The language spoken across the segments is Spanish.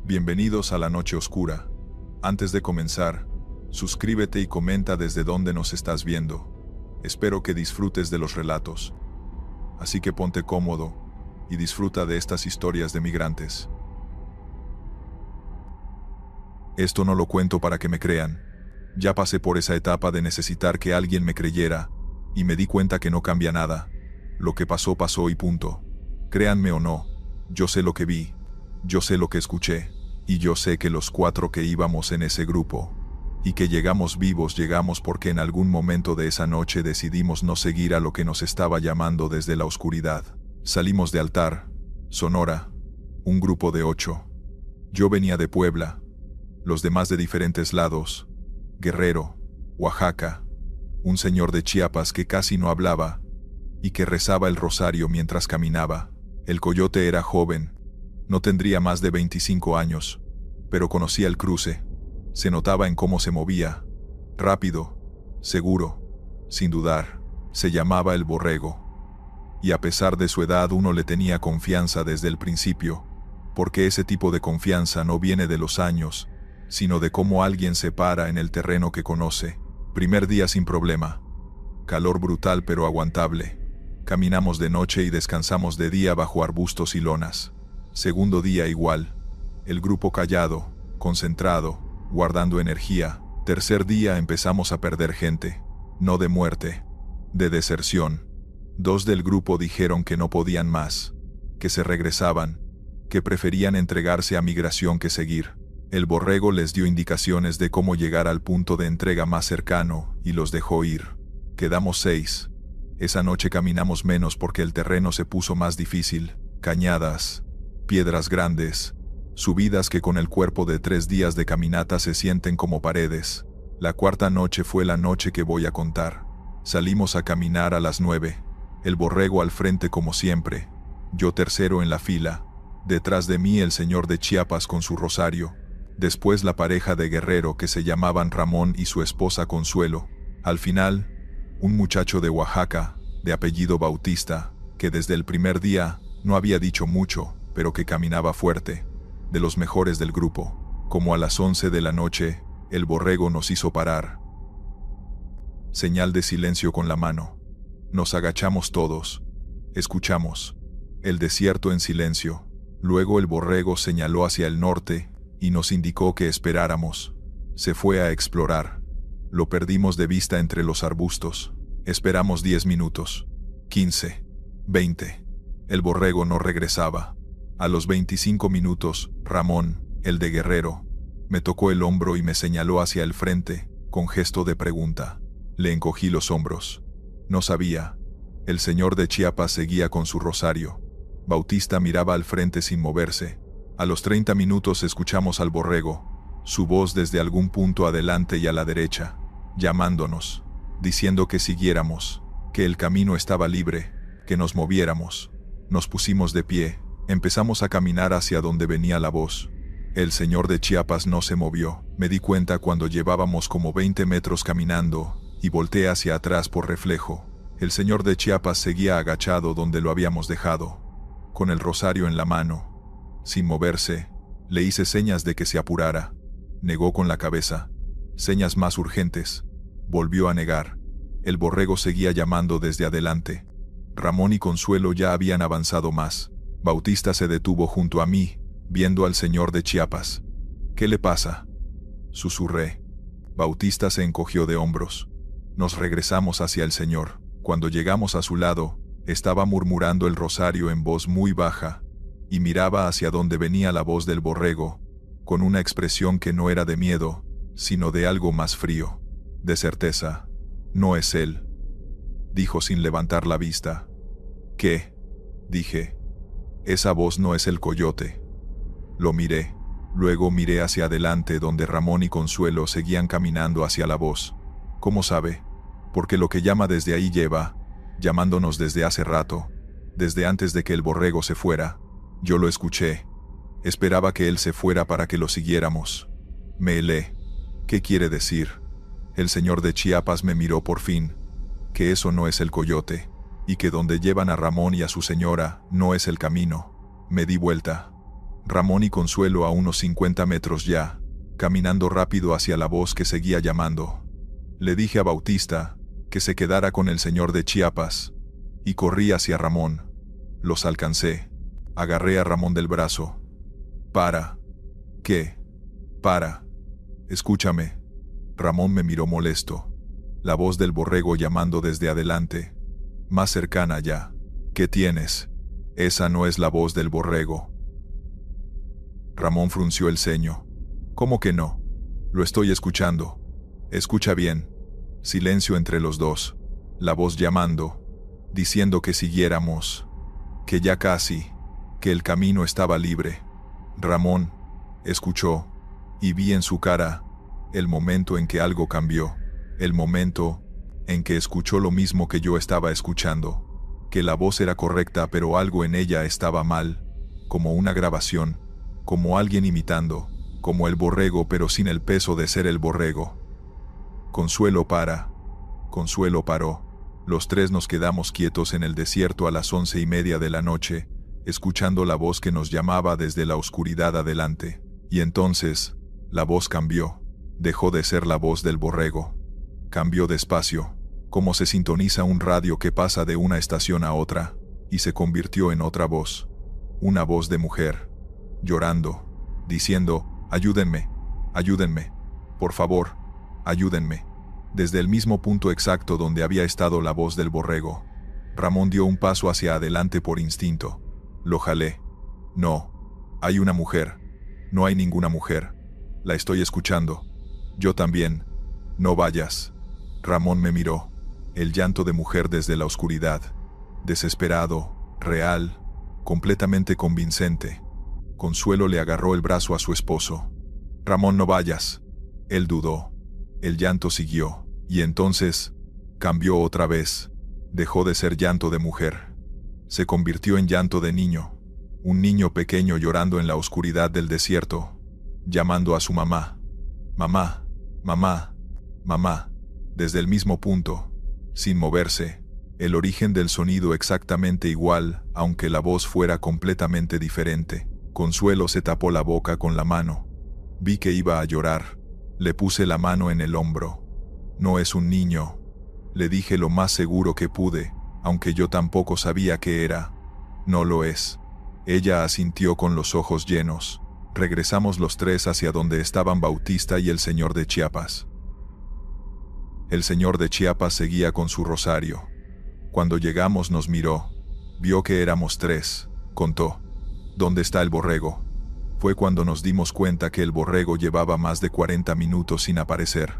Bienvenidos a la noche oscura. Antes de comenzar, suscríbete y comenta desde dónde nos estás viendo. Espero que disfrutes de los relatos. Así que ponte cómodo y disfruta de estas historias de migrantes. Esto no lo cuento para que me crean. Ya pasé por esa etapa de necesitar que alguien me creyera, y me di cuenta que no cambia nada. Lo que pasó, pasó y punto. Créanme o no, yo sé lo que vi, yo sé lo que escuché, y yo sé que los 4 que íbamos en ese grupo, y que llegamos vivos, llegamos porque en algún momento de esa noche decidimos no seguir a lo que nos estaba llamando desde la oscuridad. Salimos de Altar, Sonora, un grupo de 8. Yo venía de Puebla, los demás de diferentes lados, Guerrero, Oaxaca, un señor de Chiapas que casi no hablaba, y que rezaba el rosario mientras caminaba. El coyote era joven, no tendría más de 25 años, pero conocía el cruce. Se notaba en cómo se movía, rápido, seguro, sin dudar. Se llamaba el Borrego. Y a pesar de su edad uno le tenía confianza desde el principio, porque ese tipo de confianza no viene de los años, sino de cómo alguien se para en el terreno que conoce. Primer día sin problema. Calor brutal pero aguantable. Caminamos de noche y descansamos de día bajo arbustos y lonas. Segundo día igual. El grupo callado, concentrado, guardando energía. Tercer día empezamos a perder gente. No de muerte, de deserción. 2 del grupo dijeron que no podían más, que se regresaban, que preferían entregarse a migración que seguir. El Borrego les dio indicaciones de cómo llegar al punto de entrega más cercano y los dejó ir. Quedamos 6. Esa noche caminamos menos porque el terreno se puso más difícil. Cañadas, piedras grandes, subidas que con el cuerpo de 3 días de caminata se sienten como paredes. La cuarta noche fue la noche que voy a contar. Salimos a caminar a las 9. El Borrego al frente como siempre. Yo tercero en la fila. Detrás de mí el señor de Chiapas con su rosario. Después la pareja de Guerrero que se llamaban Ramón y su esposa Consuelo. Al final, un muchacho de Oaxaca, de apellido Bautista, que desde el primer día no había dicho mucho, pero que caminaba fuerte, de los mejores del grupo. Como a las 11 de la noche, el Borrego nos hizo parar. Señal de silencio con la mano. Nos agachamos todos. Escuchamos. El desierto en silencio. Luego el Borrego señaló hacia el norte y nos indicó que esperáramos. Se fue a explorar. Lo perdimos de vista entre los arbustos. Esperamos 10 minutos. 15. 20. El Borrego no regresaba. A los 25 minutos, Ramón, el de Guerrero, me tocó el hombro y me señaló hacia el frente, con gesto de pregunta. Le encogí los hombros. No sabía. El señor de Chiapas seguía con su rosario. Bautista miraba al frente sin moverse. A los 30 minutos escuchamos al Borrego, su voz desde algún punto adelante y a la derecha, llamándonos, diciendo que siguiéramos, que el camino estaba libre, que nos moviéramos. Nos pusimos de pie, empezamos a caminar hacia donde venía la voz. El señor de Chiapas no se movió. Me di cuenta cuando llevábamos como 20 metros caminando, y volteé hacia atrás por reflejo. El señor de Chiapas seguía agachado donde lo habíamos dejado, con el rosario en la mano. Sin moverse, le hice señas de que se apurara. Negó con la cabeza. Señas más urgentes. Volvió a negar. El Borrego seguía llamando desde adelante. Ramón y Consuelo ya habían avanzado más. Bautista se detuvo junto a mí, viendo al señor de Chiapas. ¿Qué le pasa?, susurré. Bautista se encogió de hombros. Nos regresamos hacia el señor. Cuando llegamos a su lado, estaba murmurando el rosario en voz muy baja, y miraba hacia donde venía la voz del Borrego, con una expresión que no era de miedo, sino de algo más frío, de certeza. No es él, dijo sin levantar la vista. ¿Qué?, dije. Esa voz no es el coyote. Lo miré, luego miré hacia adelante donde Ramón y Consuelo seguían caminando hacia la voz. ¿Cómo sabe? Porque lo que llama desde ahí lleva, llamándonos desde hace rato, desde antes de que el Borrego se fuera. Yo lo escuché. Esperaba que él se fuera para que lo siguiéramos. Me helé. ¿Qué quiere decir? El señor de Chiapas me miró por fin. Que eso no es el coyote, y que donde llevan a Ramón y a su señora no es el camino. Me di vuelta. Ramón y Consuelo a unos 50 metros ya, caminando rápido hacia la voz que seguía llamando. Le dije a Bautista que se quedara con el señor de Chiapas, y corrí hacia Ramón. Los alcancé. Agarré a Ramón del brazo. «Para». «¿Qué?» «Para. Escúchame». Ramón me miró molesto. La voz del borrego llamando desde adelante. Más cercana ya. «¿Qué tienes?» «Esa no es la voz del borrego». Ramón frunció el ceño. «¿Cómo que no? Lo estoy escuchando». «Escucha bien». Silencio entre los dos. La voz llamando, diciendo que siguiéramos, que ya casi, que el camino estaba libre. Ramón escuchó, y vi en su cara el momento en que algo cambió, el momento en que escuchó lo mismo que yo estaba escuchando, que la voz era correcta pero algo en ella estaba mal, como una grabación, como alguien imitando, como el borrego pero sin el peso de ser el borrego. «Consuelo, para». Consuelo paró. Los tres nos quedamos quietos en el desierto a las 11:30 de la noche, escuchando la voz que nos llamaba desde la oscuridad adelante. Y entonces, la voz cambió. Dejó de ser la voz del borrego. Cambió despacio, como se sintoniza un radio que pasa de una estación a otra, y se convirtió en otra voz. Una voz de mujer, llorando, diciendo: «Ayúdenme, ayúdenme, por favor, ayúdenme». Desde el mismo punto exacto donde había estado la voz del borrego. Ramón dio un paso hacia adelante por instinto. Lo jalé. «No. Hay una mujer. No hay ninguna mujer. La estoy escuchando. Yo también. No vayas». Ramón me miró. El llanto de mujer desde la oscuridad. Desesperado, real, completamente convincente. Consuelo le agarró el brazo a su esposo. «Ramón, no vayas». Él dudó. El llanto siguió. Y entonces, cambió otra vez. Dejó de ser llanto de mujer. Se convirtió en llanto de niño. Un niño pequeño llorando en la oscuridad del desierto, llamando a su mamá. «Mamá, mamá, mamá». Desde el mismo punto, sin moverse, el origen del sonido exactamente igual, aunque la voz fuera completamente diferente. Consuelo se tapó la boca con la mano. Vi que iba a llorar. Le puse la mano en el hombro. «No es un niño», le dije lo más seguro que pude, aunque yo tampoco sabía qué era. «No lo es». Ella asintió con los ojos llenos. Regresamos los tres hacia donde estaban Bautista y el señor de Chiapas. El señor de Chiapas seguía con su rosario. Cuando llegamos nos miró. Vio que éramos tres. Contó: «¿Dónde está el borrego?». Fue cuando nos dimos cuenta que el borrego llevaba más de 40 minutos sin aparecer.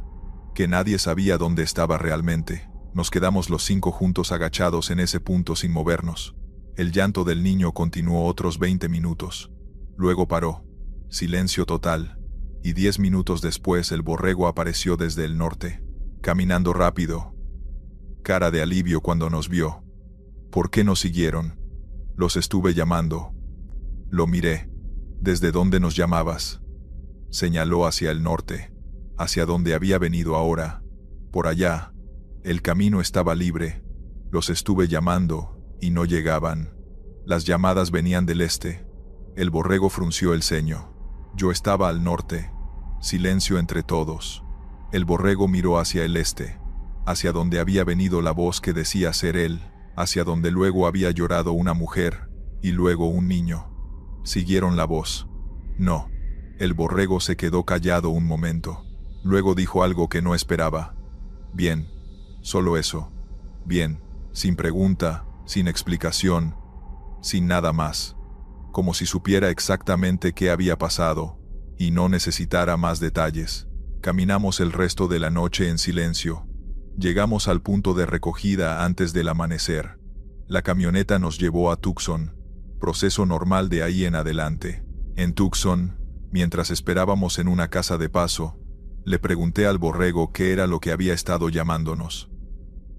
Que nadie sabía dónde estaba realmente. Nos quedamos los 5 juntos agachados en ese punto sin movernos. El llanto del niño continuó otros 20 minutos. Luego paró. Silencio total. Y 10 minutos después el borrego apareció desde el norte, caminando rápido. Cara de alivio cuando nos vio. «¿Por qué nos siguieron?». «Los estuve llamando». Lo miré. «¿Desde dónde nos llamabas?». Señaló hacia el norte. Hacia donde había venido ahora. Por allá. El camino estaba libre. Los estuve llamando, y no llegaban. Las llamadas venían del este. El borrego frunció el ceño. Yo estaba al norte. Silencio entre todos. El borrego miró hacia el este, hacia donde había venido la voz que decía ser él, hacia donde luego había llorado una mujer, y luego un niño. Siguieron la voz. No. El borrego se quedó callado un momento. Luego dijo algo que no esperaba. «Bien». Solo eso. Bien. Sin pregunta, sin explicación, sin nada más. Como si supiera exactamente qué había pasado, y no necesitara más detalles. Caminamos el resto de la noche en silencio. Llegamos al punto de recogida antes del amanecer. La camioneta nos llevó a Tucson. Proceso normal de ahí en adelante. En Tucson, mientras esperábamos en una casa de paso, le pregunté al borrego qué era lo que había estado llamándonos.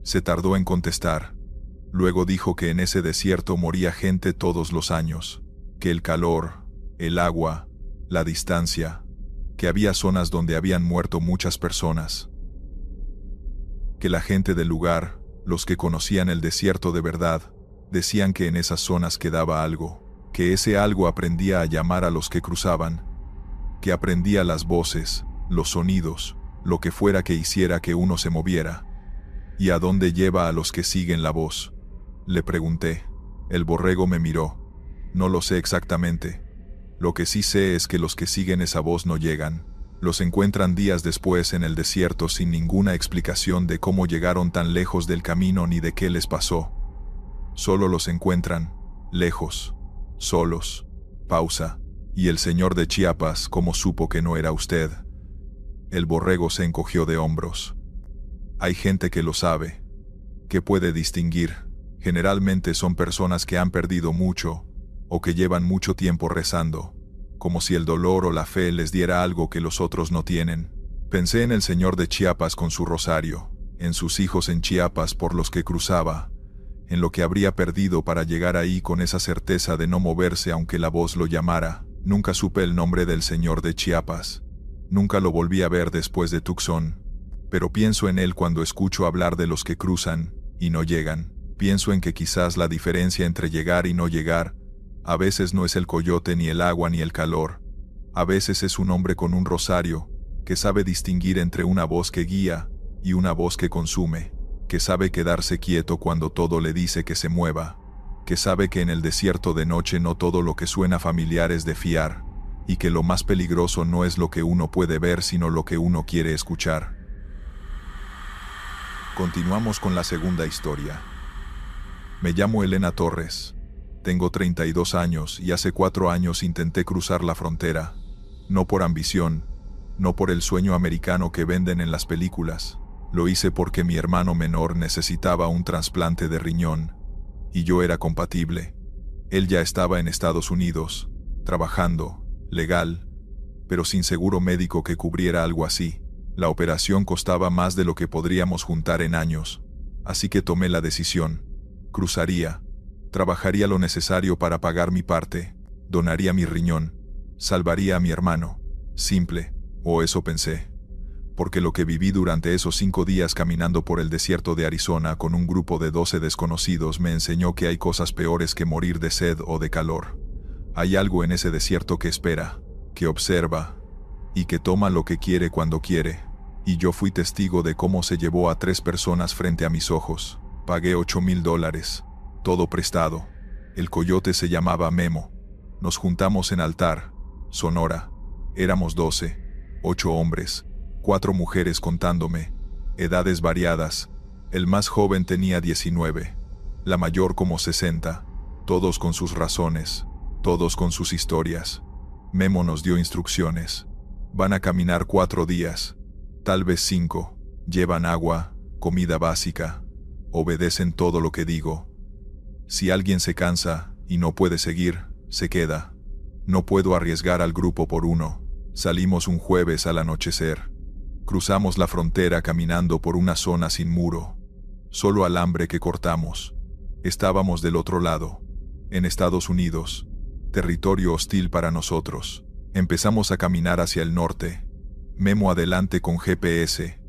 Se tardó en contestar. Luego dijo que en ese desierto moría gente todos los años, que el calor, el agua, la distancia, que había zonas donde habían muerto muchas personas. Que la gente del lugar, los que conocían el desierto de verdad, decían que en esas zonas quedaba algo, que ese algo aprendía a llamar a los que cruzaban, que aprendía las voces, los sonidos, lo que fuera que hiciera que uno se moviera. ¿Y a dónde lleva a los que siguen la voz?, le pregunté. El borrego me miró. No lo sé exactamente. Lo que sí sé es que los que siguen esa voz no llegan. Los encuentran días después en el desierto sin ninguna explicación de cómo llegaron tan lejos del camino ni de qué les pasó. Solo los encuentran, lejos, solos. Pausa. ¿Y el señor de Chiapas cómo supo que no era usted? El borrego se encogió de hombros. Hay gente que lo sabe, que puede distinguir. Generalmente son personas que han perdido mucho, o que llevan mucho tiempo rezando, como si el dolor o la fe les diera algo que los otros no tienen. Pensé en el señor de Chiapas con su rosario, en sus hijos en Chiapas por los que cruzaba, en lo que habría perdido para llegar ahí con esa certeza de no moverse aunque la voz lo llamara. Nunca supe el nombre del señor de Chiapas. Nunca lo volví a ver después de Tucson. Pero pienso en él cuando escucho hablar de los que cruzan y no llegan. Pienso en que quizás la diferencia entre llegar y no llegar a veces no es el coyote ni el agua ni el calor. A veces es un hombre con un rosario que sabe distinguir entre una voz que guía y una voz que consume, que sabe quedarse quieto cuando todo le dice que se mueva, que sabe que en el desierto de noche no todo lo que suena familiar es de fiar, y que lo más peligroso no es lo que uno puede ver sino lo que uno quiere escuchar. Continuamos con la segunda historia. Me llamo Elena Torres. Tengo 32 años y hace 4 años intenté cruzar la frontera. No por ambición, no por el sueño americano que venden en las películas. Lo hice porque mi hermano menor necesitaba un trasplante de riñón, y yo era compatible. Él ya estaba en Estados Unidos, trabajando, legal, pero sin seguro médico que cubriera algo así. La operación costaba más de lo que podríamos juntar en años, así que tomé la decisión. Cruzaría, trabajaría lo necesario para pagar mi parte, donaría mi riñón, salvaría a mi hermano. Simple, o eso pensé. Porque lo que viví durante esos 5 días caminando por el desierto de Arizona con un grupo de 12 desconocidos me enseñó que hay cosas peores que morir de sed o de calor. Hay algo en ese desierto que espera, que observa, y que toma lo que quiere cuando quiere. Y yo fui testigo de cómo se llevó a 3 personas frente a mis ojos. Pagué $8,000, todo prestado. El coyote se llamaba Memo. Nos juntamos en Altar, Sonora. Éramos 12, 8 hombres, 4 mujeres contándome, edades variadas. El más joven tenía 19, la mayor como 60, todos con sus razones, todos con sus historias. Memo nos dio instrucciones. Van a caminar 4 días, tal vez 5, llevan agua, comida básica, obedecen todo lo que digo. Si alguien se cansa y no puede seguir, se queda. No puedo arriesgar al grupo por uno. Salimos un jueves al anochecer. Cruzamos la frontera caminando por una zona sin muro, solo alambre que cortamos. Estábamos del otro lado, en Estados Unidos, territorio hostil para nosotros. Empezamos a caminar hacia el norte. Memo adelante con GPS,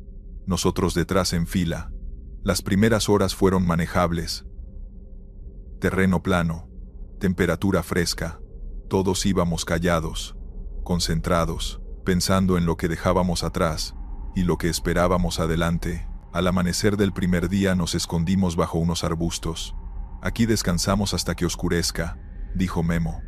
nosotros detrás en fila. Las primeras horas fueron manejables. Terreno plano, temperatura fresca. Todos íbamos callados, concentrados, pensando en lo que dejábamos atrás y lo que esperábamos adelante. Al amanecer del primer día nos escondimos bajo unos arbustos. Aquí descansamos hasta que oscurezca, dijo Memo.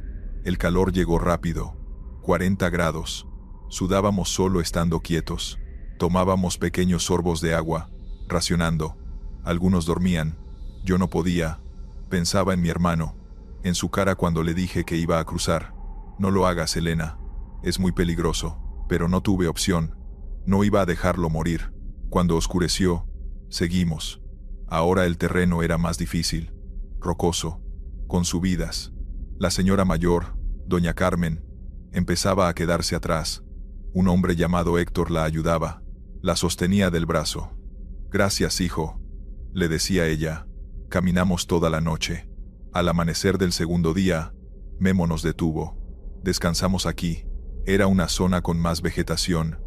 El calor llegó rápido, 40 grados. Sudábamos solo estando quietos. Tomábamos pequeños sorbos de agua, racionando. Algunos dormían. Yo no podía. Pensaba en mi hermano, en su cara cuando le dije que iba a cruzar. No lo hagas, Elena. Es muy peligroso. Pero no tuve opción. No iba a dejarlo morir. Cuando oscureció, seguimos. Ahora el terreno era más difícil, rocoso, con subidas. La señora mayor, doña Carmen, empezaba a quedarse atrás. Un hombre llamado Héctor la ayudaba, la sostenía del brazo. Gracias, hijo, le decía ella. Caminamos toda la noche. Al amanecer del segundo día, Memo nos detuvo. Descansamos aquí. Era una zona con más vegetación,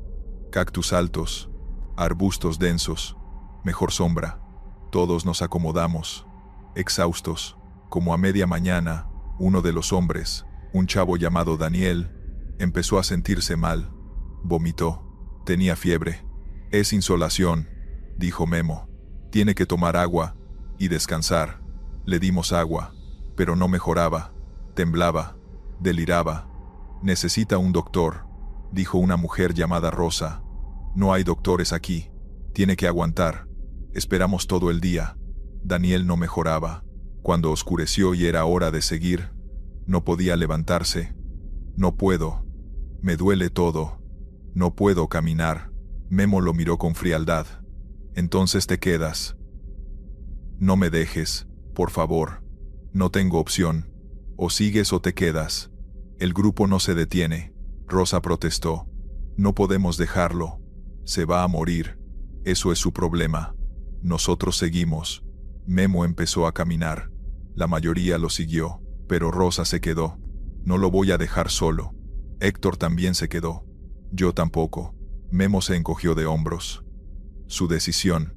cactus altos, arbustos densos, mejor sombra. Todos nos acomodamos, exhaustos. Como a media mañana, Uno de los hombres, un chavo llamado Daniel, empezó a sentirse mal. Vomitó. Tenía fiebre. Es insolación, dijo Memo. Tiene que tomar agua y descansar. Le dimos agua, pero no mejoraba. Temblaba. Deliraba. Necesita un doctor, dijo una mujer llamada Rosa. No hay doctores aquí. Tiene que aguantar. Esperamos todo el día. Daniel no mejoraba. Cuando oscureció y era hora de seguir, no podía levantarse. No puedo. Me duele todo. No puedo caminar. Memo lo miró con frialdad. Entonces te quedas. No me dejes, por favor. No tengo opción. O sigues o te quedas. El grupo no se detiene. Rosa protestó. No podemos dejarlo. Se va a morir. Eso es su problema. Nosotros seguimos. Memo empezó a caminar. La mayoría lo siguió, pero Rosa se quedó. No lo voy a dejar solo. Héctor también se quedó. Yo tampoco. Memo se encogió de hombros. Su decisión.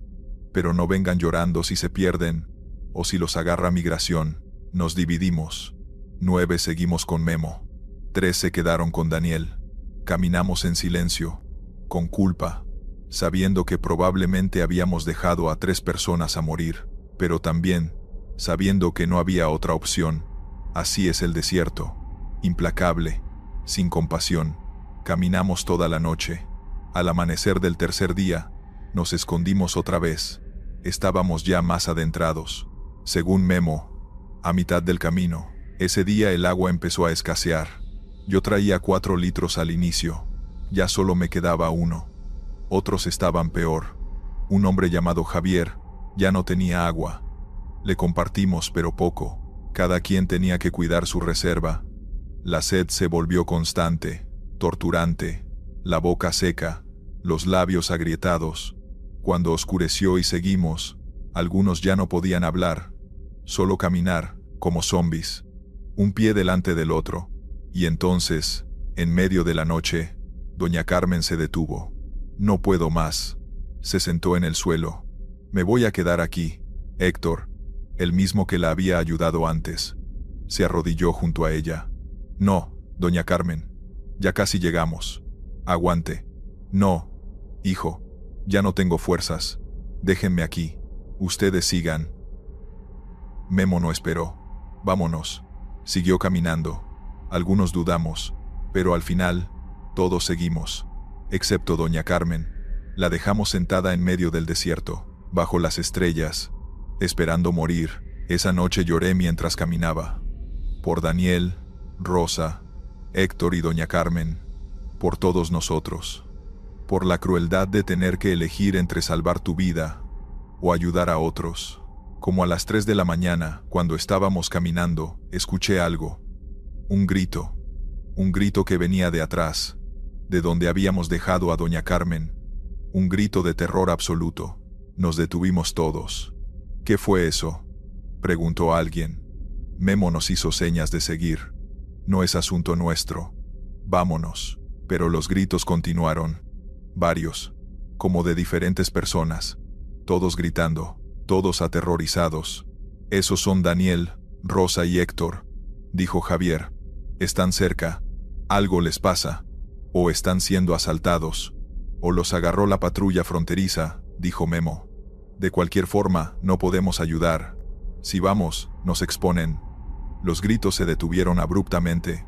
Pero no vengan llorando si se pierden, o si los agarra migración. Nos dividimos. 9 seguimos con Memo. 3 se quedaron con Daniel. Caminamos en silencio, con culpa, sabiendo que probablemente habíamos dejado a 3 personas a morir, pero también sabiendo que no había otra opción. Así es el desierto, implacable, sin compasión. Caminamos toda la noche. Al amanecer del tercer día, nos escondimos otra vez. Estábamos ya más adentrados. Según Memo, a mitad del camino, ese día el agua empezó a escasear. Yo traía 4 litros al inicio. Ya solo me quedaba 1. Otros estaban peor. Un hombre llamado Javier ya no tenía agua. Le compartimos, pero poco. Cada quien tenía que cuidar su reserva. La sed se volvió constante, torturante, la boca seca, los labios agrietados. Cuando oscureció y seguimos, algunos ya no podían hablar, solo caminar, como zombies, un pie delante del otro. Y entonces, en medio de la noche, doña Carmen se detuvo. No puedo más. Se sentó en el suelo. Me voy a quedar aquí. Héctor, el mismo que la había ayudado antes, se arrodilló junto a ella. No, doña Carmen. Ya casi llegamos. Aguante. No, hijo. Ya no tengo fuerzas. Déjenme aquí. Ustedes sigan. Memo no esperó. Vámonos. Siguió caminando. Algunos dudamos, pero al final, todos seguimos. Excepto doña Carmen. La dejamos sentada en medio del desierto, bajo las estrellas, esperando morir. Esa noche lloré mientras caminaba. Por Daniel, Rosa, Héctor y doña Carmen. Por todos nosotros. Por la crueldad de tener que elegir entre salvar tu vida o ayudar a otros. Como a las 3 de la mañana, cuando estábamos caminando, escuché algo. Un grito que venía de atrás, de donde habíamos dejado a doña Carmen. Un grito de terror absoluto. Nos detuvimos todos. ¿Qué fue eso?, preguntó alguien. Memo nos hizo señas de seguir. No es asunto nuestro. Vámonos. Pero los gritos continuaron. Varios, como de diferentes personas. Todos gritando, todos aterrorizados. Esos son Daniel, Rosa y Héctor, dijo Javier. Están cerca. Algo les pasa. O están siendo asaltados. O los agarró la patrulla fronteriza, dijo Memo. De cualquier forma, no podemos ayudar. Si vamos, nos exponen. Los gritos se detuvieron abruptamente.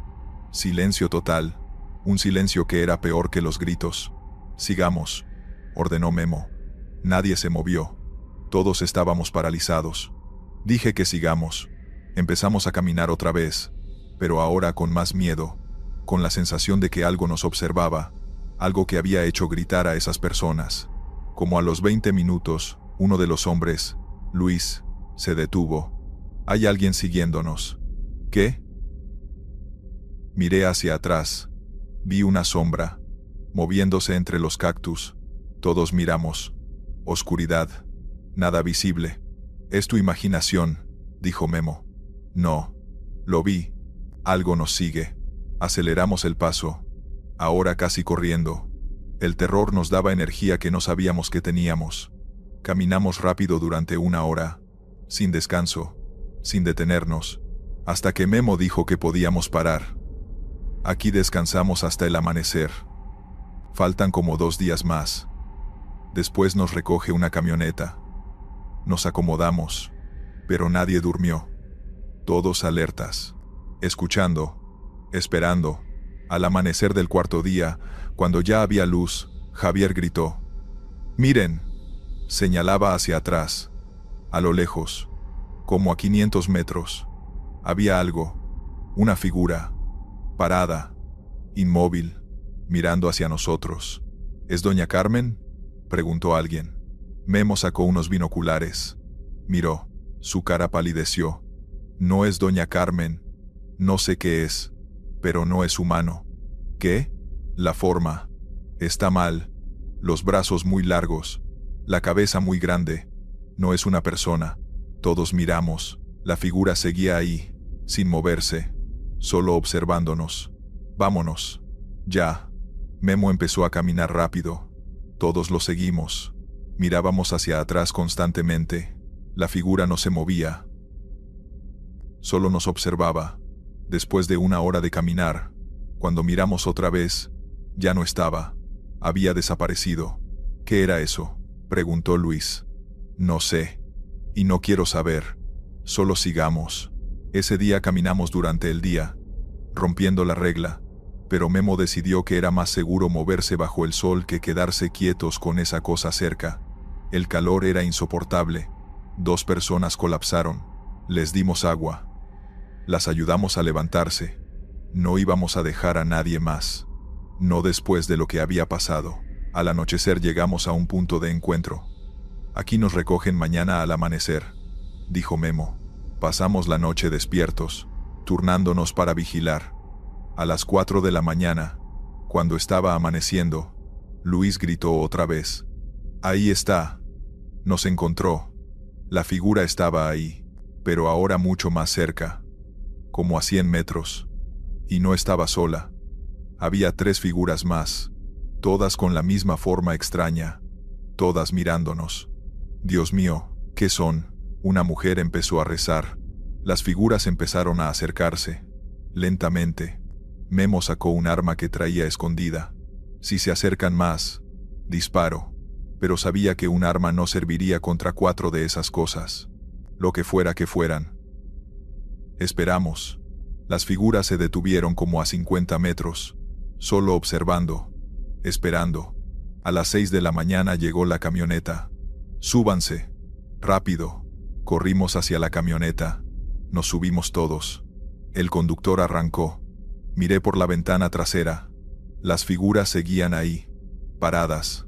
Silencio total. Un silencio que era peor que los gritos. Sigamos, ordenó Memo. Nadie se movió. Todos estábamos paralizados. Dije que sigamos. Empezamos a caminar otra vez, pero ahora con más miedo, con la sensación de que algo nos observaba, algo que había hecho gritar a esas personas. Como a los 20 minutos, uno de los hombres, Luis, se detuvo. Hay alguien siguiéndonos. ¿Qué? Miré hacia atrás. Vi una sombra, moviéndose entre los cactus. Todos miramos. Oscuridad. Nada visible. Es tu imaginación, dijo Memo. No. Lo vi. Algo nos sigue. Aceleramos el paso. Ahora casi corriendo. El terror nos daba energía que no sabíamos que teníamos. Caminamos rápido durante 1 hora. Sin descanso. Sin detenernos. hasta que Memo dijo que podíamos parar. Aquí descansamos hasta el amanecer. Faltan como 2 días más. Después nos recoge una camioneta. Nos acomodamos, pero nadie durmió. Todos alertas, escuchando, esperando. Al amanecer del 4.º día, cuando ya había luz, Javier gritó: «¡Miren!». Señalaba hacia atrás, a lo lejos, como a 500 metros. Había algo, una figura, parada, inmóvil, mirando hacia nosotros. «¿Es doña Carmen?», preguntó alguien. Memo sacó unos binoculares. Miró, su cara palideció. «No es doña Carmen. No sé qué es, pero no es humano». «¿Qué?». «La forma. Está mal. Los brazos muy largos. La cabeza muy grande. No es una persona». Todos miramos. La figura seguía ahí, sin moverse, solo observándonos. «Vámonos. Ya». Memo empezó a caminar rápido. Todos lo seguimos. Mirábamos hacia atrás constantemente. La figura no se movía. Solo nos observaba. Después de 1 hora de caminar, cuando miramos otra vez, ya no estaba. Había desaparecido. «¿Qué era eso?», preguntó Luis. «No sé. Y no quiero saber. Solo sigamos». Ese día caminamos durante el día, rompiendo la regla, pero Memo decidió que era más seguro moverse bajo el sol que quedarse quietos con esa cosa cerca. El calor era insoportable. 2 personas colapsaron. Les dimos agua. Las ayudamos a levantarse. No íbamos a dejar a nadie más. No después de lo que había pasado. Al anochecer llegamos a un punto de encuentro. «Aquí nos recogen mañana al amanecer», dijo Memo. Pasamos la noche despiertos, turnándonos para vigilar. A las 4 de la mañana, cuando estaba amaneciendo, Luis gritó otra vez: «Ahí está». Nos encontró. La figura estaba ahí, pero ahora mucho más cerca, como a 100 metros. Y no estaba sola. Había 3 figuras más, todas con la misma forma extraña, todas mirándonos. «Dios mío, ¿qué son?». Una mujer empezó a rezar. Las figuras empezaron a acercarse, lentamente. Memo sacó un arma que traía escondida. «Si se acercan más, disparo». Pero sabía que un arma no serviría contra 4 de esas cosas, lo que fuera que fueran. Esperamos. Las figuras se detuvieron como a 50 metros, solo observando, esperando. A las 6 de la mañana llegó la camioneta. «Súbanse. Rápido». Corrimos hacia la camioneta. Nos subimos todos. El conductor arrancó. Miré por la ventana trasera. Las figuras seguían ahí, paradas,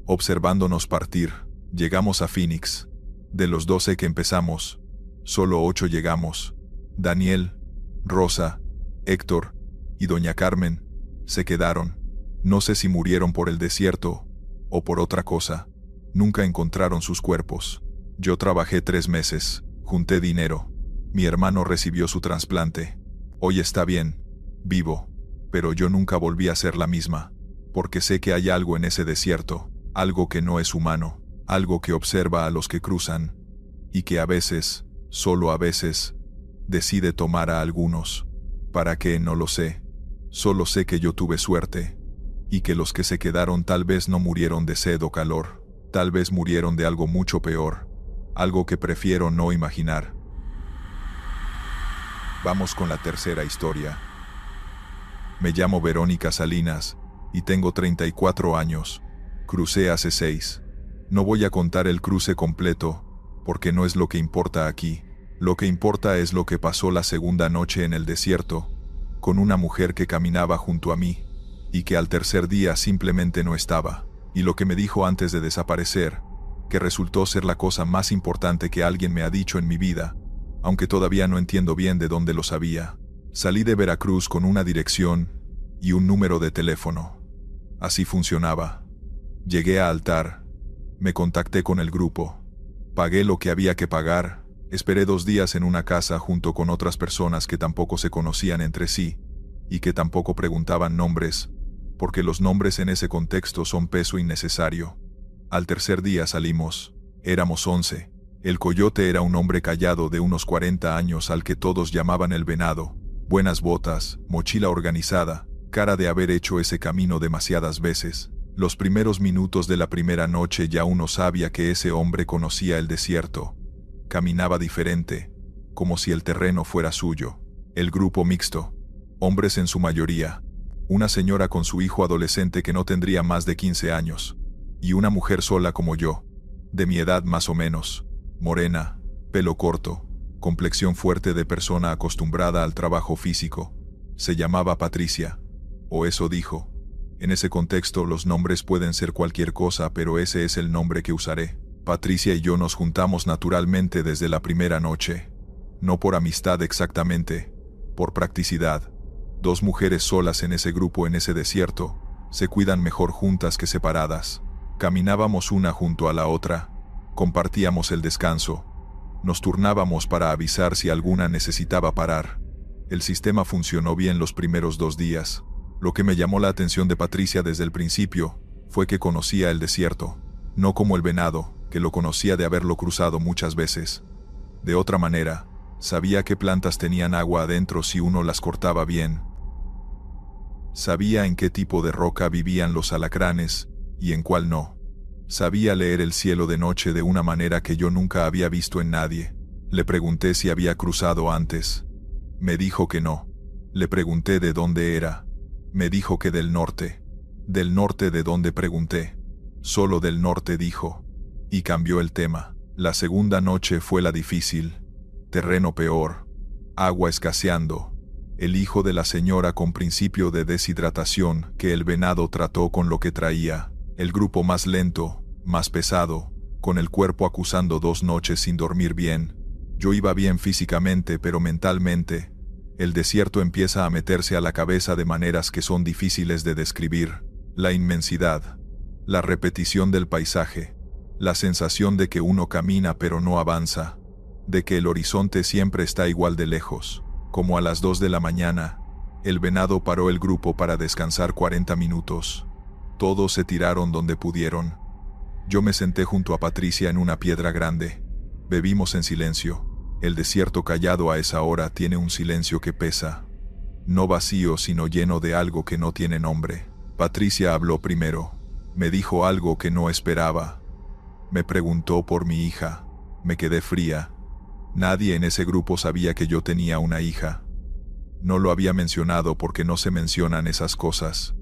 observándonos partir. Llegamos a Phoenix. De los 12 que empezamos, solo 8 llegamos. Daniel, Rosa, Héctor y doña Carmen se quedaron. No sé si murieron por el desierto o por otra cosa. Nunca encontraron sus cuerpos. Yo trabajé 3 meses, junté dinero. Mi hermano recibió su trasplante. Hoy está bien, vivo, pero yo nunca volví a ser la misma, porque sé que hay algo en ese desierto, algo que no es humano, algo que observa a los que cruzan, y que a veces, solo a veces, decide tomar a algunos. ¿Para qué? No lo sé. Solo sé que yo tuve suerte, y que los que se quedaron tal vez no murieron de sed o calor, tal vez murieron de algo mucho peor, algo que prefiero no imaginar. Vamos con la tercera historia. Me llamo Verónica Salinas, y tengo 34 años. Crucé hace 6. No voy a contar el cruce completo, porque no es lo que importa aquí. Lo que importa es lo que pasó la segunda noche en el desierto, con una mujer que caminaba junto a mí, y que al tercer día simplemente no estaba, y lo que me dijo antes de desaparecer, que resultó ser la cosa más importante que alguien me ha dicho en mi vida, aunque todavía no entiendo bien de dónde lo sabía. Salí de Veracruz con una dirección y un número de teléfono. Así funcionaba. Llegué a Altar, me contacté con el grupo, pagué lo que había que pagar, esperé 2 días en una casa junto con otras personas que tampoco se conocían entre sí, y que tampoco preguntaban nombres, porque los nombres en ese contexto son peso innecesario. Al tercer día salimos, éramos 11, El coyote era un hombre callado de unos 40 años al que todos llamaban el venado. Buenas botas, mochila organizada, cara de haber hecho ese camino demasiadas veces. Los primeros minutos de la primera noche ya uno sabía que ese hombre conocía el desierto. Caminaba diferente, como si el terreno fuera suyo. El grupo mixto, hombres en su mayoría, una señora con su hijo adolescente que no tendría más de 15 años, y una mujer sola como yo, de mi edad más o menos, morena, pelo corto, complexión fuerte de persona acostumbrada al trabajo físico. Se llamaba Patricia, o eso dijo. En ese contexto los nombres pueden ser cualquier cosa, pero ese es el nombre que usaré. Patricia y yo nos juntamos naturalmente desde la primera noche. No por amistad exactamente, por practicidad. Dos mujeres solas en ese grupo en ese desierto, se cuidan mejor juntas que separadas. Caminábamos una junto a la otra, compartíamos el descanso. Nos turnábamos para avisar si alguna necesitaba parar. El sistema funcionó bien los primeros 2 días. Lo que me llamó la atención de Patricia desde el principio fue que conocía el desierto, no como el venado, que lo conocía de haberlo cruzado muchas veces. De otra manera, sabía qué plantas tenían agua adentro si uno las cortaba bien. Sabía en qué tipo de roca vivían los alacranes y en cuál no. Sabía leer el cielo de noche de una manera que yo nunca había visto en nadie. Le pregunté si había cruzado antes. Me dijo que no. Le pregunté de dónde era. Me dijo que del norte. ¿Del norte de dónde? Pregunté. Solo del norte, dijo. Y cambió el tema. La segunda noche fue la difícil. Terreno peor. Agua escaseando. El hijo de la señora con principio de deshidratación que el venado trató con lo que traía. El grupo más lento, más pesado, con el cuerpo acusando 2 noches sin dormir bien. Yo iba bien físicamente, pero mentalmente, el desierto empieza a meterse a la cabeza de maneras que son difíciles de describir. La inmensidad, la repetición del paisaje, la sensación de que uno camina pero no avanza, de que el horizonte siempre está igual de lejos. Como a las 2 de la mañana, el venado paró el grupo para descansar 40 minutos. Todos se tiraron donde pudieron. Yo me senté junto a Patricia en una piedra grande. Bebimos en silencio. El desierto callado a esa hora tiene un silencio que pesa. No vacío, sino lleno de algo que no tiene nombre. Patricia habló primero. Me dijo algo que no esperaba. Me preguntó por mi hija. Me quedé fría. Nadie en ese grupo sabía que yo tenía una hija. No lo había mencionado porque no se mencionan esas cosas.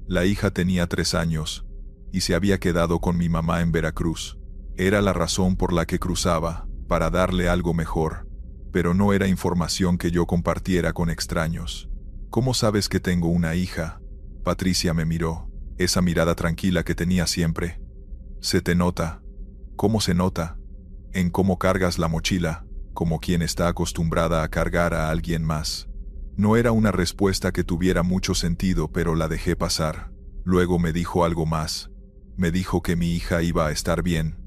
La hija tenía 3 años y se había quedado con mi mamá en Veracruz. Era la razón por la que cruzaba, para darle algo mejor, pero no era información que yo compartiera con extraños. ¿Cómo sabes que tengo una hija? Patricia me miró, esa mirada tranquila que tenía siempre. Se te nota. ¿Cómo se nota? En cómo cargas la mochila, como quien está acostumbrada a cargar a alguien más. No era una respuesta que tuviera mucho sentido, pero la dejé pasar. Luego me dijo algo más. Me dijo que mi hija iba a estar bien,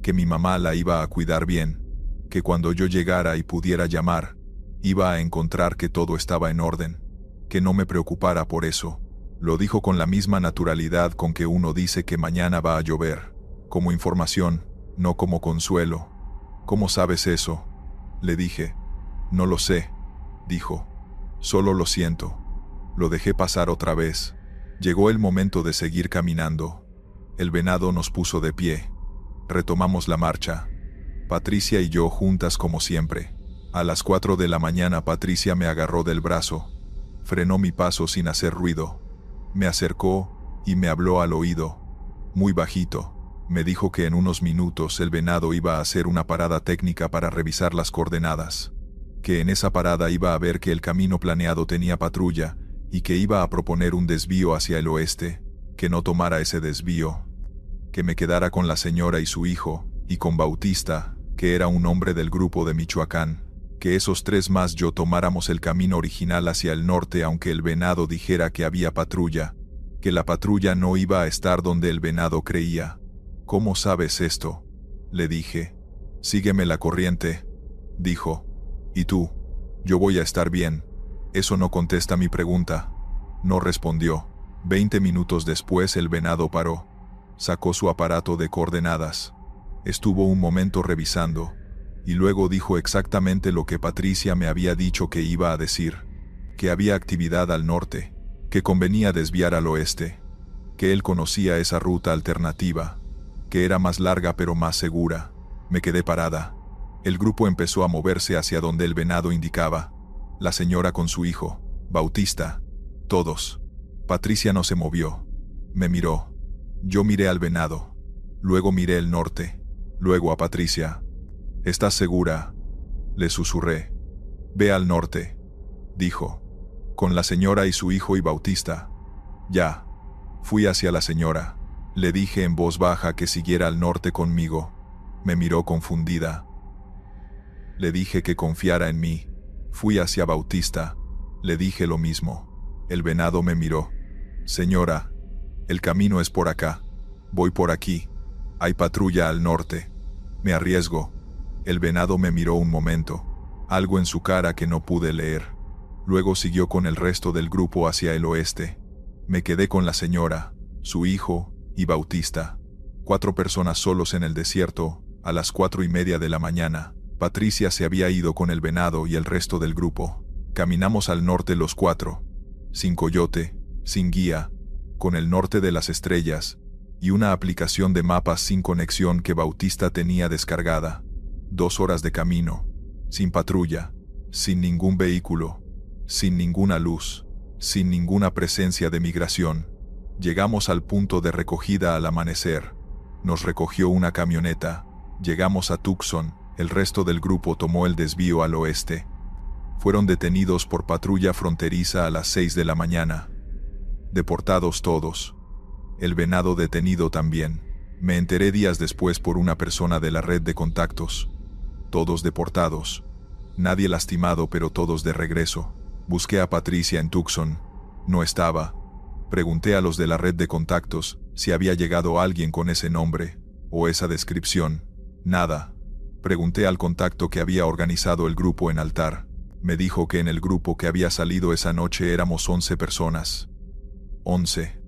que mi mamá la iba a cuidar bien, que cuando yo llegara y pudiera llamar, iba a encontrar que todo estaba en orden, que no me preocupara por eso. Lo dijo con la misma naturalidad con que uno dice que mañana va a llover, como información, no como consuelo. ¿Cómo sabes eso? Le dije. No lo sé, dijo. Solo lo siento. Lo dejé pasar otra vez. Llegó el momento de seguir caminando. El venado nos puso de pie. Retomamos la marcha. Patricia y yo juntas como siempre. A las 4 de la mañana Patricia me agarró del brazo. Frenó mi paso sin hacer ruido. Me acercó y me habló al oído. Muy bajito. Me dijo que en unos minutos el venado iba a hacer una parada técnica para revisar las coordenadas. Que en esa parada iba a ver que el camino planeado tenía patrulla y que iba a proponer un desvío hacia el oeste, que no tomara ese desvío, que me quedara con la señora y su hijo, y con Bautista, que era un hombre del grupo de Michoacán, que esos 3 más yo tomáramos el camino original hacia el norte aunque el venado dijera que había patrulla, que la patrulla no iba a estar donde el venado creía. ¿Cómo sabes esto? Le dije. Sígueme la corriente, dijo. ¿Y tú? Yo voy a estar bien. Eso no contesta mi pregunta. No respondió. 20 minutos después el venado paró. Sacó su aparato de coordenadas. Estuvo un momento revisando, y luego dijo exactamente lo que Patricia me había dicho que iba a decir, que había actividad al norte, que convenía desviar al oeste, que él conocía esa ruta alternativa, que era más larga pero más segura. Me quedé parada. El grupo empezó a moverse hacia donde el venado indicaba. La señora con su hijo, Bautista, todos. Patricia no se movió. Me miró. Yo miré al venado. Luego miré el norte. Luego a Patricia. ¿Estás segura?, le susurré. Ve al norte, dijo. Con la señora y su hijo y Bautista. Ya. Fui hacia la señora. Le dije en voz baja que siguiera al norte conmigo. Me miró confundida. Le dije que confiara en mí. Fui hacia Bautista. Le dije lo mismo. El venado me miró. Señora, el camino es por acá. Voy por aquí. Hay patrulla al norte. Me arriesgo. El venado me miró un momento. Algo en su cara que no pude leer. Luego siguió con el resto del grupo hacia el oeste. Me quedé con la señora, su hijo y Bautista. 4 personas solos en el desierto, a las 4:30 de la mañana. Patricia se había ido con el venado y el resto del grupo. Caminamos al norte los 4, sin coyote, sin guía, con el norte de las estrellas, y una aplicación de mapas sin conexión que Bautista tenía descargada. 2 horas de camino, sin patrulla, sin ningún vehículo, sin ninguna luz, sin ninguna presencia de migración. Llegamos al punto de recogida al amanecer. Nos recogió una camioneta. Llegamos a Tucson. El resto del grupo tomó el desvío al oeste. Fueron detenidos por patrulla fronteriza a las 6 de la mañana. Deportados todos. El venado detenido también. Me enteré días después por una persona de la red de contactos. Todos deportados. Nadie lastimado, pero todos de regreso. Busqué a Patricia en Tucson. No estaba. Pregunté a los de la red de contactos si había llegado alguien con ese nombre o esa descripción. Nada. Pregunté al contacto que había organizado el grupo en Altar. Me dijo que en el grupo que había salido esa noche éramos 11 personas. 11.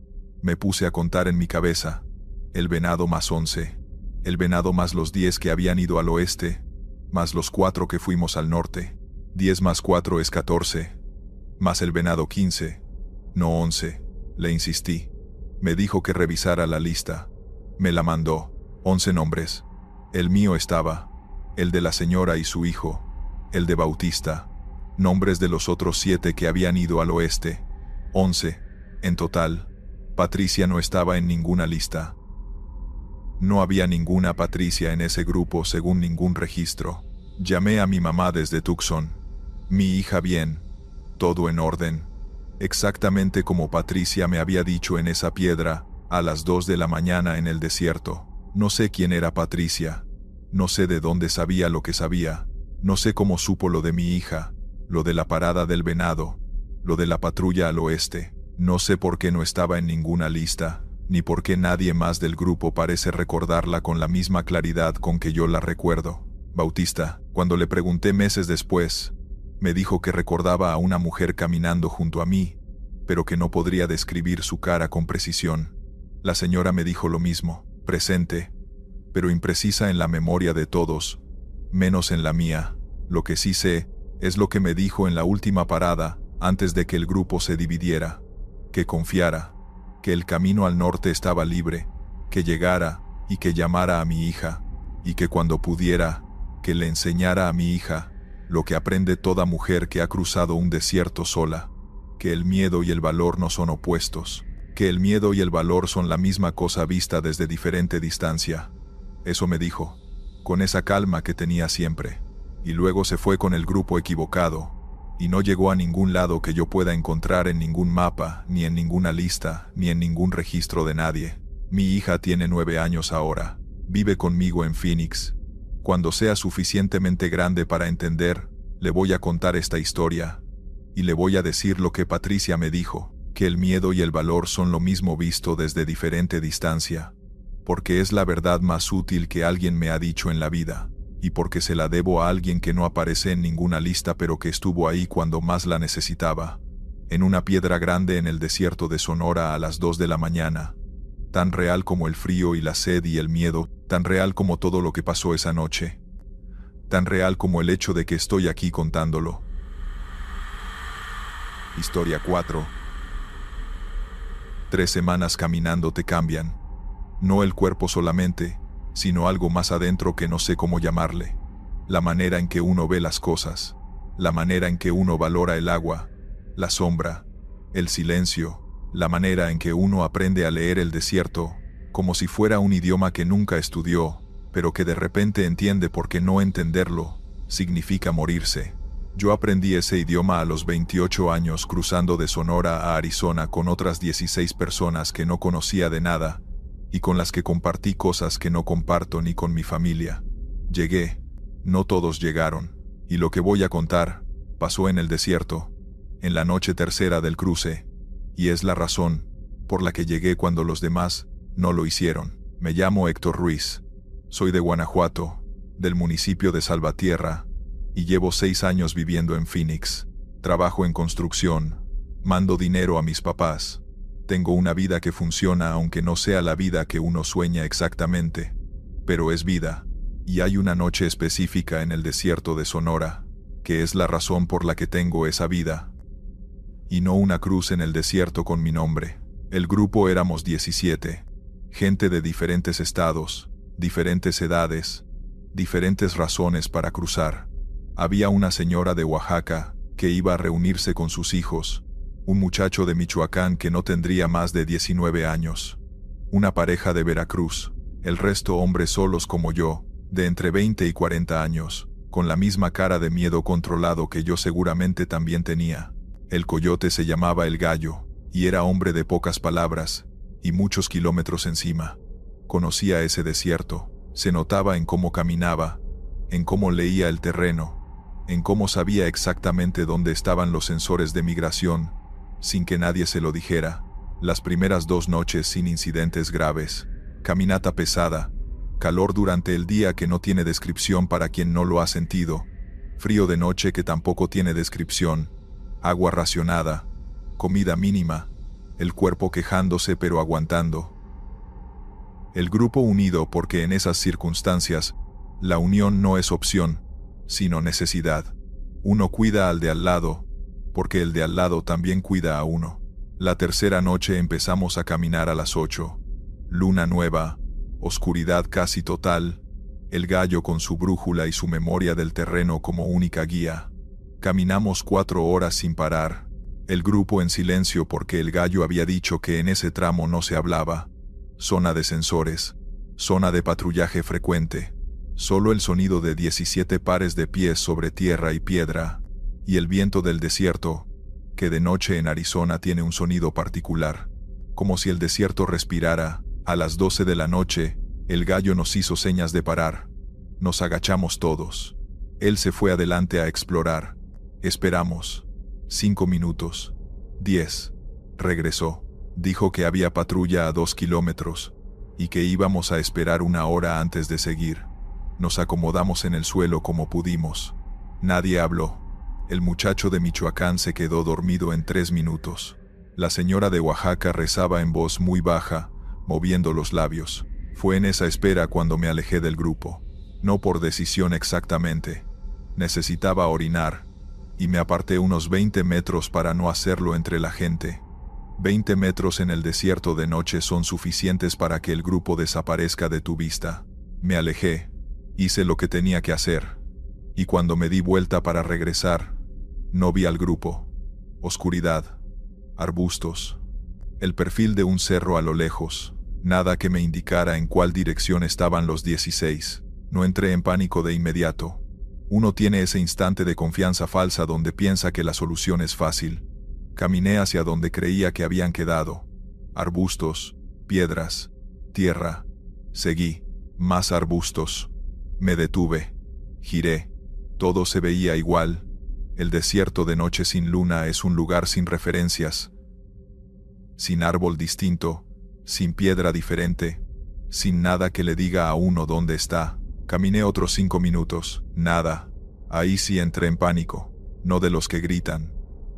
Me puse a contar en mi cabeza. El venado más 11. El venado más los 10 que habían ido al oeste, más los 4 que fuimos al norte. 10 más 4 es 14. Más el venado 15. No 11. Le insistí. Me dijo que revisara la lista. Me la mandó. 11 nombres. El mío estaba. El de la señora y su hijo. El de Bautista. Nombres de los otros 7 que habían ido al oeste. 11. En total. Patricia no estaba en ninguna lista. No había ninguna Patricia en ese grupo según ningún registro. Llamé a mi mamá desde Tucson. Mi hija bien. Todo en orden. Exactamente como Patricia me había dicho en esa piedra, a las 2 de la mañana en el desierto. No sé quién era Patricia. No sé de dónde sabía lo que sabía. No sé cómo supo lo de mi hija, lo de la parada del venado, lo de la patrulla al oeste. No sé por qué no estaba en ninguna lista, ni por qué nadie más del grupo parece recordarla con la misma claridad con que yo la recuerdo. Bautista, cuando le pregunté meses después, me dijo que recordaba a una mujer caminando junto a mí, pero que no podría describir su cara con precisión. La señora me dijo lo mismo, presente, pero imprecisa en la memoria de todos, menos en la mía. Lo que sí sé, es lo que me dijo en la última parada, antes de que el grupo se dividiera. Que confiara, que el camino al norte estaba libre, que llegara y que llamara a mi hija, y que cuando pudiera, que le enseñara a mi hija lo que aprende toda mujer que ha cruzado un desierto sola, que el miedo y el valor no son opuestos, que el miedo y el valor son la misma cosa vista desde diferente distancia. Eso me dijo, con esa calma que tenía siempre, y luego se fue con el grupo equivocado, y no llegó a ningún lado que yo pueda encontrar en ningún mapa, ni en ninguna lista, ni en ningún registro de nadie. Mi hija tiene 9 años ahora, vive conmigo en Phoenix. Cuando sea suficientemente grande para entender, le voy a contar esta historia, y le voy a decir lo que Patricia me dijo, que el miedo y el valor son lo mismo visto desde diferente distancia, porque es la verdad más útil que alguien me ha dicho en la vida, y porque se la debo a alguien que no aparece en ninguna lista pero que estuvo ahí cuando más la necesitaba, en una piedra grande en el desierto de Sonora a las 2 de la mañana, tan real como el frío y la sed y el miedo. tan real como todo lo que pasó esa noche, tan real como el hecho de que estoy aquí contándolo. Historia 4. 3 semanas caminando te cambian. No el cuerpo solamente, sino algo más adentro que no sé cómo llamarle. La manera en que uno ve las cosas, la manera en que uno valora el agua, la sombra, el silencio, la manera en que uno aprende a leer el desierto, como si fuera un idioma que nunca estudió, pero que de repente entiende porque no entenderlo significa morirse. Yo aprendí ese idioma a los 28 años cruzando de Sonora a Arizona con otras 16 personas que no conocía de nada, y con las que compartí cosas que no comparto ni con mi familia. Llegué, no todos llegaron, y lo que voy a contar, pasó en el desierto, en la noche tercera del cruce, y es la razón por la que llegué cuando los demás no lo hicieron. Me llamo Héctor Ruiz, soy de Guanajuato, del municipio de Salvatierra, y llevo 6 años viviendo en Phoenix. Trabajo en construcción, mando dinero a mis papás. Tengo una vida que funciona aunque no sea la vida que uno sueña exactamente, pero es vida, y hay una noche específica en el desierto de Sonora, que es la razón por la que tengo esa vida. Y no una cruz en el desierto con mi nombre. El grupo éramos 17, gente de diferentes estados, diferentes edades, diferentes razones para cruzar. Había una señora de Oaxaca que iba a reunirse con sus hijos, un muchacho de Michoacán que no tendría más de 19 años, una pareja de Veracruz, el resto hombres solos como yo, de entre 20 y 40 años, con la misma cara de miedo controlado que yo seguramente también tenía. El coyote se llamaba El Gallo, y era hombre de pocas palabras, y muchos kilómetros encima. Conocía ese desierto, se notaba en cómo caminaba, en cómo leía el terreno, en cómo sabía exactamente dónde estaban los sensores de migración, sin que nadie se lo dijera. Las primeras 2 noches sin incidentes graves, caminata pesada, calor durante el día que no tiene descripción para quien no lo ha sentido, frío de noche que tampoco tiene descripción, agua racionada, comida mínima, el cuerpo quejándose pero aguantando. El grupo unido porque en esas circunstancias, la unión no es opción, sino necesidad. Uno cuida al de al lado, porque el de al lado también cuida a uno. La tercera noche empezamos a caminar a las 8. Luna nueva, oscuridad casi total, el gallo con su brújula y su memoria del terreno como única guía. Caminamos 4 horas sin parar, el grupo en silencio porque el gallo había dicho que en ese tramo no se hablaba. Zona de sensores, zona de patrullaje frecuente, solo el sonido de 17 pares de pies sobre tierra y piedra, y el viento del desierto, que de noche en Arizona tiene un sonido particular, como si el desierto respirara. A las 12 de la noche, el gallo nos hizo señas de parar. Nos agachamos todos. Él se fue adelante a explorar. Esperamos. 5 minutos. 10. Regresó. Dijo que había patrulla a 2 kilómetros, y que íbamos a esperar 1 hora antes de seguir. Nos acomodamos en el suelo como pudimos. Nadie habló. El muchacho de Michoacán se quedó dormido en 3 minutos. La señora de Oaxaca rezaba en voz muy baja, moviendo los labios. Fue en esa espera cuando me alejé del grupo. No por decisión exactamente. Necesitaba orinar, y me aparté unos 20 metros para no hacerlo entre la gente. 20 metros en el desierto de noche son suficientes para que el grupo desaparezca de tu vista. Me alejé. Hice lo que tenía que hacer. Y cuando me di vuelta para regresar, no vi al grupo. Oscuridad. Arbustos. El perfil de un cerro a lo lejos. Nada que me indicara en cuál dirección estaban los 16. No entré en pánico de inmediato. Uno tiene ese instante de confianza falsa donde piensa que la solución es fácil. Caminé hacia donde creía que habían quedado. Arbustos, piedras, tierra. Seguí. Más arbustos. Me detuve. Giré. Todo se veía igual. El desierto de noche sin luna es un lugar sin referencias. Sin árbol distinto, sin piedra diferente, sin nada que le diga a uno dónde está. Caminé otros 5 minutos. Nada. Ahí sí entré en pánico. No de los que gritan,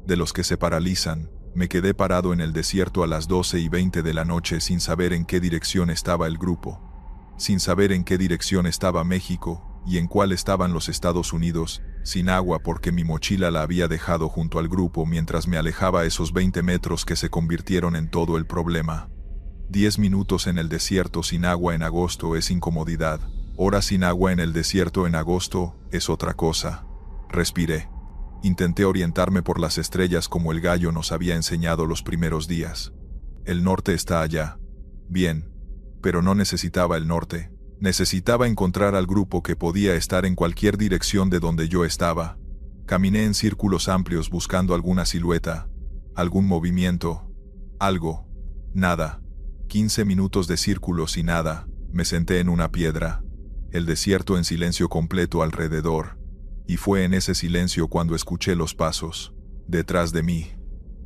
de los que se paralizan. Me quedé parado en el desierto a las 12:20 de la noche sin saber en qué dirección estaba el grupo. sin saber en qué dirección estaba México y en cuál estaban los Estados Unidos, sin agua porque mi mochila la había dejado junto al grupo mientras me alejaba esos 20 metros que se convirtieron en todo el problema. 10 minutos en el desierto sin agua en agosto es incomodidad. Horas sin agua en el desierto en agosto es otra cosa. Respiré. Intenté orientarme por las estrellas como el gallo nos había enseñado los primeros días. El norte está allá. Bien. Pero no necesitaba el norte. Necesitaba encontrar al grupo que podía estar en cualquier dirección de donde yo estaba. Caminé en círculos amplios buscando alguna silueta, algún movimiento, algo. Nada. 15 minutos de círculos y nada. Me senté en una piedra. El desierto en silencio completo alrededor. Y fue en ese silencio cuando escuché los pasos, detrás de mí,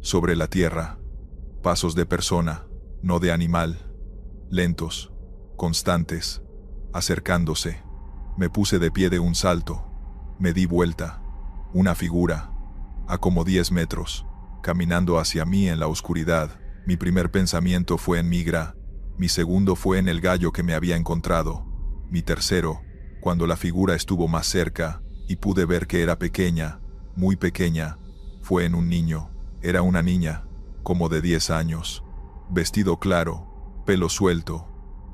sobre la tierra. Pasos de persona, no de animal. Lentos, constantes, acercándose. Me puse de pie de un salto. Me di vuelta. Una figura, a como 10 metros, caminando hacia mí en la oscuridad. Mi primer pensamiento fue en Migra. Mi segundo fue en el gallo que me había encontrado. Mi tercero, cuando la figura estuvo más cerca, y pude ver que era pequeña, muy pequeña, fue en un niño. Era una niña, como de 10 años. Vestido claro, pelo suelto,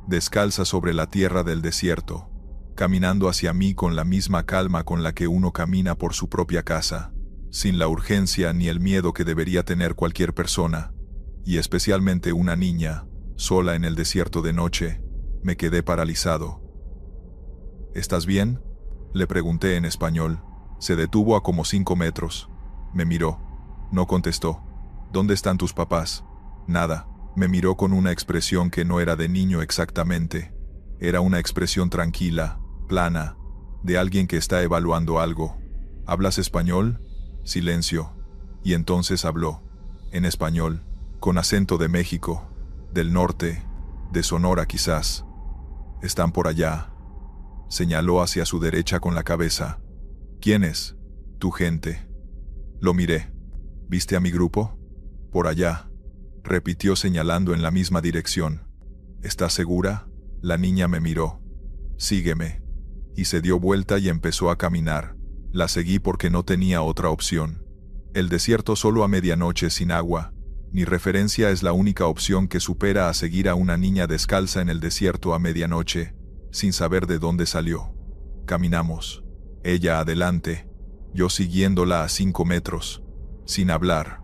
descalza sobre la tierra del desierto, caminando hacia mí con la misma calma con la que uno camina por su propia casa, sin la urgencia ni el miedo que debería tener cualquier persona, y especialmente una niña, sola en el desierto de noche. Me quedé paralizado. ¿Estás bien?, le pregunté en español. Se detuvo a como 5 metros. Me miró. No contestó. ¿Dónde están tus papás? Nada. Me miró con una expresión que no era de niño exactamente. Era una expresión tranquila, plana, de alguien que está evaluando algo. ¿Hablas español? Silencio. Y entonces habló. En español, con acento de México, del norte, de Sonora quizás. Están por allá. Señaló hacia su derecha con la cabeza. ¿Quiénes? Tu gente. Lo miré. ¿Viste a mi grupo? Por allá. Repitió señalando en la misma dirección. ¿Estás segura? La niña me miró. Sígueme. Y se dio vuelta y empezó a caminar. La seguí porque no tenía otra opción. El desierto solo a medianoche sin agua, ni referencia es la única opción que supera a seguir a una niña descalza en el desierto a medianoche, sin saber de dónde salió. Caminamos. Ella adelante, yo siguiéndola a 5 metros, sin hablar.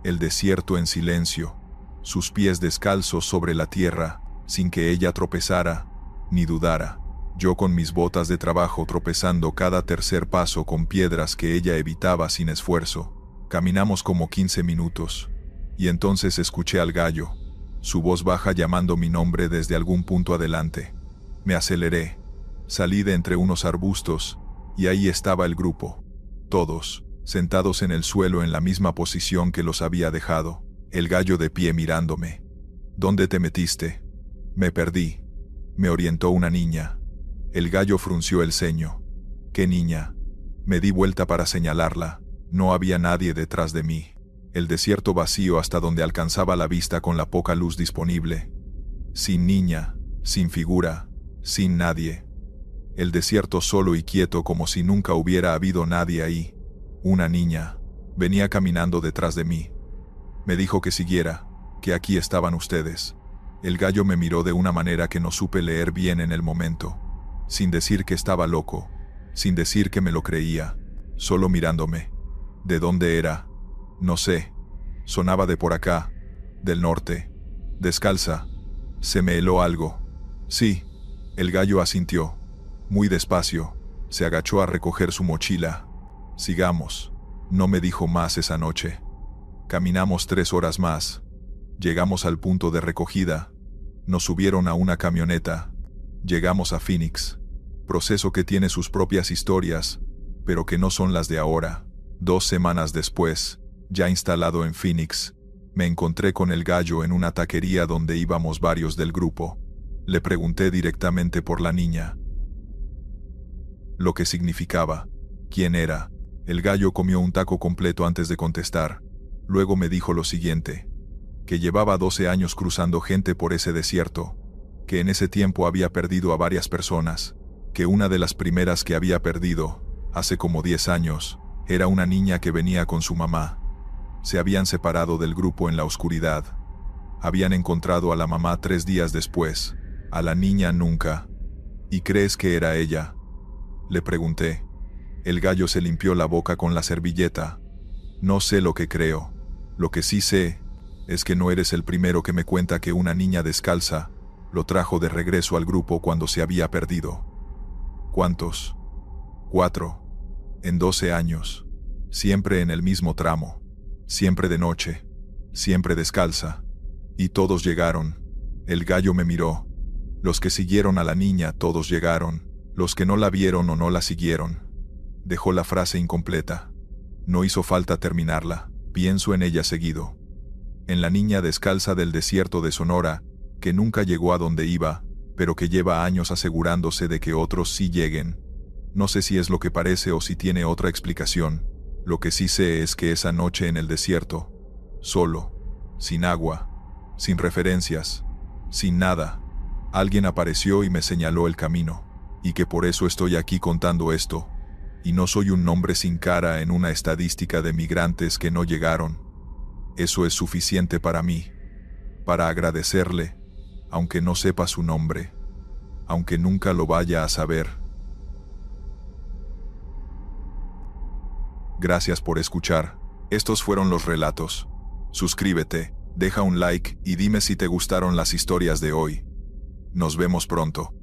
El desierto en silencio, sus pies descalzos sobre la tierra, sin que ella tropezara, ni dudara. Yo con mis botas de trabajo tropezando cada tercer paso con piedras que ella evitaba sin esfuerzo. Caminamos como 15 minutos. Y entonces escuché al gallo, su voz baja llamando mi nombre desde algún punto adelante. Me aceleré. Salí de entre unos arbustos, y ahí estaba el grupo. Todos, sentados en el suelo en la misma posición que los había dejado. El gallo de pie mirándome. ¿Dónde te metiste? Me perdí. Me orientó una niña. El gallo frunció el ceño. ¿Qué niña? Me di vuelta para señalarla. No había nadie detrás de mí. El desierto vacío hasta donde alcanzaba la vista con la poca luz disponible. Sin niña, sin figura, sin nadie. El desierto solo y quieto como si nunca hubiera habido nadie ahí. Una niña venía caminando detrás de mí. Me dijo que siguiera, que aquí estaban ustedes. El gallo me miró de una manera que no supe leer bien en el momento. Sin decir que estaba loco, sin decir que me lo creía, solo mirándome. ¿De dónde era? No sé. Sonaba de por acá, del norte. Descalza. Se me heló algo. Sí. El gallo asintió. Muy despacio. Se agachó a recoger su mochila. Sigamos. No me dijo más esa noche. Caminamos 3 horas más. Llegamos al punto de recogida. Nos subieron a una camioneta. Llegamos a Phoenix. Proceso que tiene sus propias historias, pero que no son las de ahora. 2 semanas después, ya instalado en Phoenix, me encontré con el gallo en una taquería donde íbamos varios del grupo. Le pregunté directamente por la niña. Lo que significaba, quién era. El gallo comió un taco completo antes de contestar. Luego me dijo lo siguiente, que llevaba 12 años cruzando gente por ese desierto, que en ese tiempo había perdido a varias personas, que una de las primeras que había perdido, hace como 10 años, era una niña que venía con su mamá. Se habían separado del grupo en la oscuridad. Habían encontrado a la mamá 3 días después, a la niña nunca. ¿Y crees que era ella?, le pregunté. El gallo se limpió la boca con la servilleta. No sé lo que creo. Lo que sí sé es que no eres el primero que me cuenta que una niña descalza lo trajo de regreso al grupo cuando se había perdido. ¿Cuántos? 4. En 12 años. Siempre en el mismo tramo. Siempre de noche. Siempre descalza. Y todos llegaron. El gallo me miró. Los que siguieron a la niña, todos llegaron. Los que no la vieron o no la siguieron. Dejó la frase incompleta. No hizo falta terminarla. Pienso en ella seguido. En la niña descalza del desierto de Sonora, que nunca llegó a donde iba, pero que lleva años asegurándose de que otros sí lleguen. No sé si es lo que parece o si tiene otra explicación. Lo que sí sé es que esa noche en el desierto, solo, sin agua, sin referencias, sin nada, alguien apareció y me señaló el camino, y que por eso estoy aquí contando esto, y no soy un nombre sin cara en una estadística de migrantes que no llegaron. Eso es suficiente para mí, para agradecerle, aunque no sepa su nombre, aunque nunca lo vaya a saber. Gracias por escuchar. Estos fueron los relatos. Suscríbete, deja un like y dime si te gustaron las historias de hoy. Nos vemos pronto.